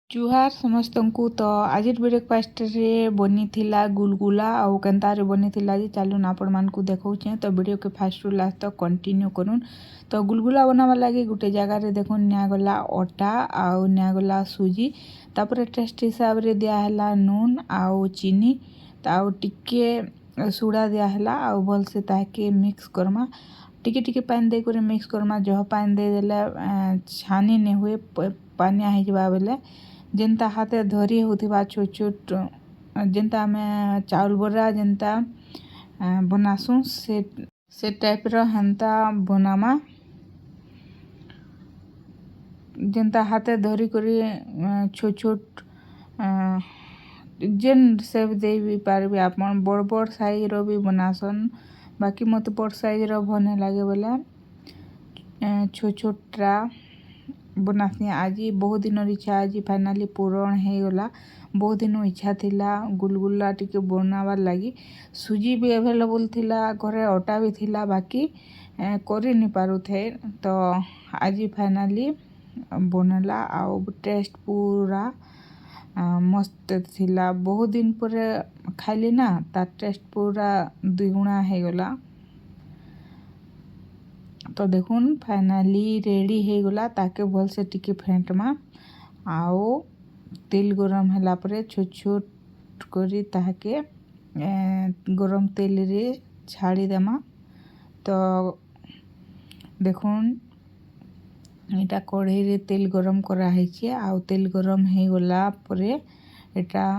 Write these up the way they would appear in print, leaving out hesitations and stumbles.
जुहार समस्तंकु तो आज ब्रेकफास्ट रे बनी थिला गुलगुला आउ केन्तारे बनी थिला जे चलून आपण मानकु देखौछे तो वीडियो के फास्ट रु लास्ट तक कंटिन्यू करूँ। तो गुलगुला बनावा लगी गोटे जगार देखुन निगला अटा आउ निगला सुजी तापर टेस्ट हिसाब रे दियाला नून आउ चीनी आउ टिके सोडा दियाला आउ भल से ताके मिक्स करमा टिके टिके पानी दे कर मिक्स करमा जह पानी दे देला छानी नहीं हुए पानिया हो जावा बेले जेनता हाथे धरी होथिबा छोट छोट जेनता आमे चाउल बरा जेनता बनासु से टाइप रो हेनता बनामा जेनता हाथे धरी करी छोट छोट जेन सेप दे भी पारबे आपन बड़ बड़ साइज रो भी बनासन बाकी मत बड़ साइज रो भने लागे बोला छोट छोटा बनासी आज बहुत दिन इच्छा आज फाइनाली पूरण हो गला। बहुत दिन इच्छा थिला गुलगुला टिके बनावार लगी सुजी भी अवेलेबल थिला घरे अटा भी थिला बाकी करी नहीं पारु थे तो आज फाइनाली बनला आउ टेस्ट पूरा मस्त थिला। बहुत दिन पर खाइली ना तार टेस्ट पूरा दुगुणा हो गला। तो देखुन फाइनाली रेडी हो गला ताके भल से टिके फेंटमा आओ तेल गरम है परे छोट छोट करी ताके गरम तेल रे छाड़ी देमा। तो देखुन एटा कढ़ई रे तेल गरम करा है आउ तेल गरम हो गला परे एटा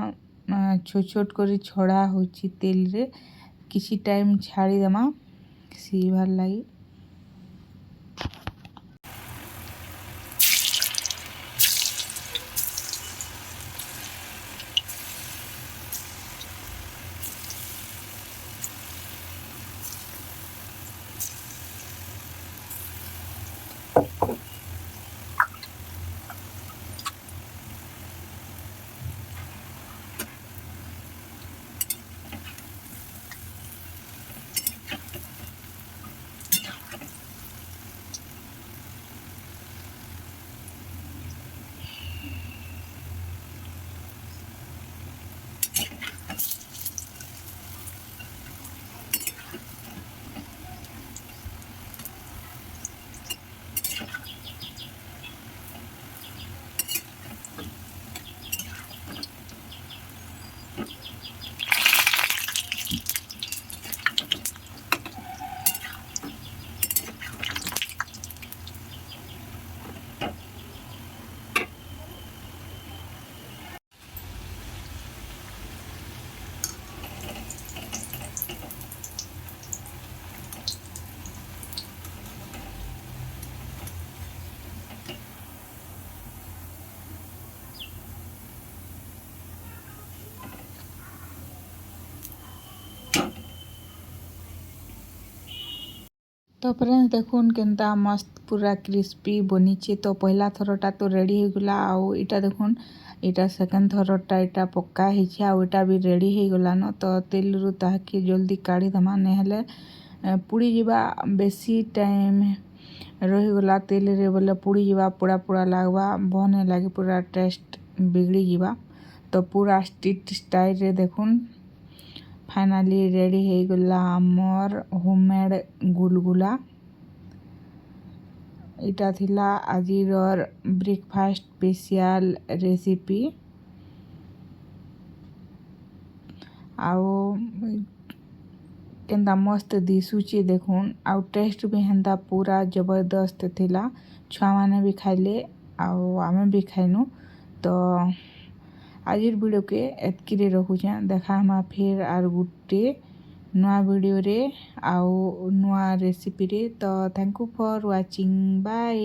छोट छोट करी छड़ा होची तेल रे किसी टाइम छाड़ी देमा सीवार लगी। तो फ्रेंड्स देखुन केनता मस्त पूरा क्रिस्पी बनीचे। तो पहला थरटा तो रेडी हो गला आउ इटा देखुन इटा सेकेंड थरटा इटा पक्का है आउ इटा भी रेडी हो गला न। तो तेल रु ताके जल्दी काढ़ी दमा नहीं हेले पुड़ी जीवा बेसी टाइम रही गला तेल रे बोले पुड़ी जीवा पोड़ा पोड़ा लागवा बने लगे पूरा टेस्ट बिगड़ी जीवा। तो पूरा स्ट्रीट स्टाइल रे देखुन फाइनाली रेडी हो गला आमर होममेड गुलगुला। इटा थिला आजिर ब्रेकफास्ट स्पेशल रेसिपी आउ केनता मस्त दिशुची देखुन आउ टेस्ट भी हेन्ता पूरा जबरदस्त थिला। छुआ माने भी खाइले आउ आमे भी खाइनु। तो आज वीडियो के एतकी रे रखुछे देखा हमा फिर आर गुटे नुआ वीडियो रे आउ नुआ रेसिपी रे। तो thank you for watching bye.